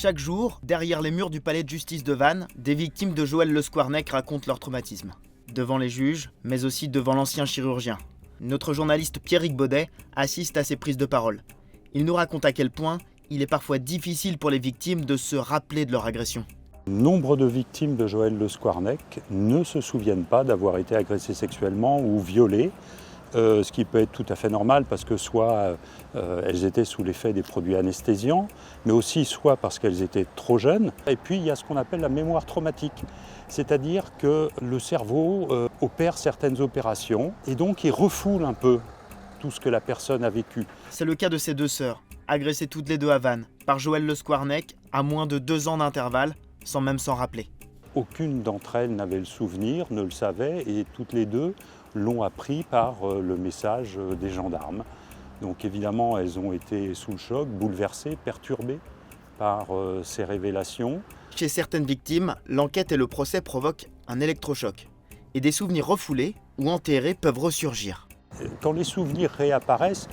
Chaque jour, derrière les murs du palais de justice de Vannes, des victimes de Joël Le Squarnec racontent leur traumatisme. Devant les juges, mais aussi devant l'ancien chirurgien. Notre journaliste Pierrick Baudet assiste à ces prises de parole. Il nous raconte à quel point il est parfois difficile pour les victimes de se rappeler de leur agression. Nombre de victimes de Joël Le Squarnec ne se souviennent pas d'avoir été agressées sexuellement ou violées, ce qui peut être tout à fait normal parce que soit elles étaient sous l'effet des produits anesthésiants, mais aussi soit parce qu'elles étaient trop jeunes. Et puis il y a ce qu'on appelle la mémoire traumatique, c'est-à-dire que le cerveau opère certaines opérations et donc il refoule un peu tout ce que la personne a vécu. C'est le cas de ces deux sœurs, agressées toutes les deux à Vannes, par Joël Le Squarnec, à moins de 2 ans d'intervalle, sans même s'en rappeler. Aucune d'entre elles n'avait le souvenir, ne le savait, et toutes les deux l'ont appris par le message des gendarmes. Donc évidemment, elles ont été sous le choc, bouleversées, perturbées par ces révélations. Chez certaines victimes, l'enquête et le procès provoquent un électrochoc. Et des souvenirs refoulés ou enterrés peuvent ressurgir. Quand les souvenirs réapparaissent,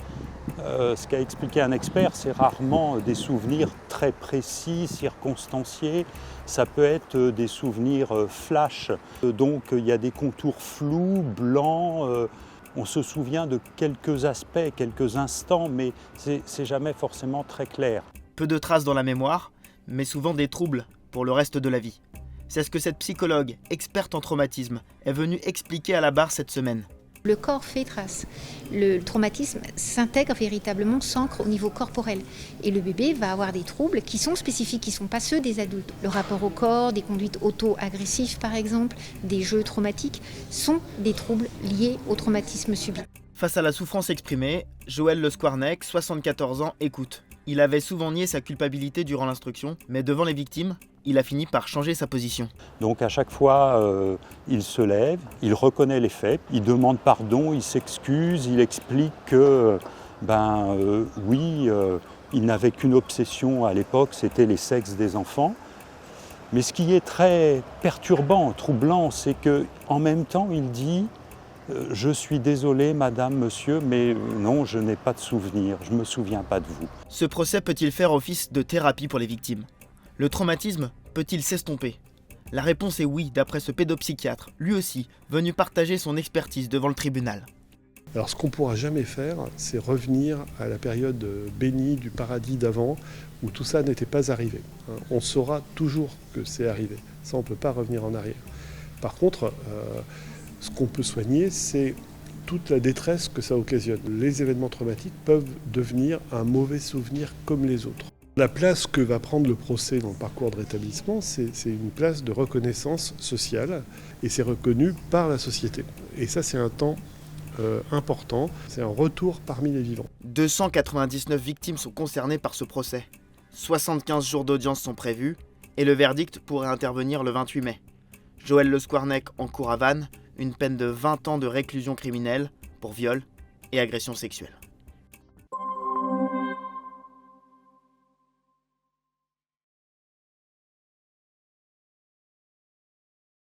ce qu'a expliqué un expert, c'est rarement des souvenirs très précis, circonstanciés. Ça peut être des souvenirs flash. Donc il y a des contours flous, blancs. On se souvient de quelques aspects, quelques instants, mais c'est jamais forcément très clair. Peu de traces dans la mémoire, mais souvent des troubles pour le reste de la vie. C'est ce que cette psychologue, experte en traumatisme, est venue expliquer à la barre cette semaine. Le corps fait trace. Le traumatisme s'intègre véritablement, s'ancre au niveau corporel. Et le bébé va avoir des troubles qui sont spécifiques, qui ne sont pas ceux des adultes. Le rapport au corps, des conduites auto-agressives par exemple, des jeux traumatiques, sont des troubles liés au traumatisme subi. Face à la souffrance exprimée, Joël Le Squarnec, 74 ans, écoute. Il avait souvent nié sa culpabilité durant l'instruction, mais devant les victimes, il a fini par changer sa position. Donc à chaque fois, il se lève, il reconnaît les faits, il demande pardon, il s'excuse, il explique que, il n'avait qu'une obsession à l'époque, c'était les sexes des enfants. Mais ce qui est très perturbant, troublant, c'est qu'en même temps, il dit « Je suis désolé, madame, monsieur, mais non, je n'ai pas de souvenir, je ne me souviens pas de vous. » Ce procès peut-il faire office de thérapie pour les victimes ? Le traumatisme peut-il s'estomper ? La réponse est oui, d'après ce pédopsychiatre, lui aussi, venu partager son expertise devant le tribunal. Alors ce qu'on ne pourra jamais faire, c'est revenir à la période bénie du paradis d'avant, où tout ça n'était pas arrivé. On saura toujours que c'est arrivé. Ça, on ne peut pas revenir en arrière. Par contre, ce qu'on peut soigner, c'est toute la détresse que ça occasionne. Les événements traumatiques peuvent devenir un mauvais souvenir comme les autres. La place que va prendre le procès dans le parcours de rétablissement, c'est une place de reconnaissance sociale et c'est reconnu par la société. Et ça, c'est un temps important, c'est un retour parmi les vivants. 299 victimes sont concernées par ce procès. 75 jours d'audience sont prévus et le verdict pourrait intervenir le 28 mai. Joël Le Squarnec encourt à Vannes une peine de 20 ans de réclusion criminelle pour viol et agression sexuelle.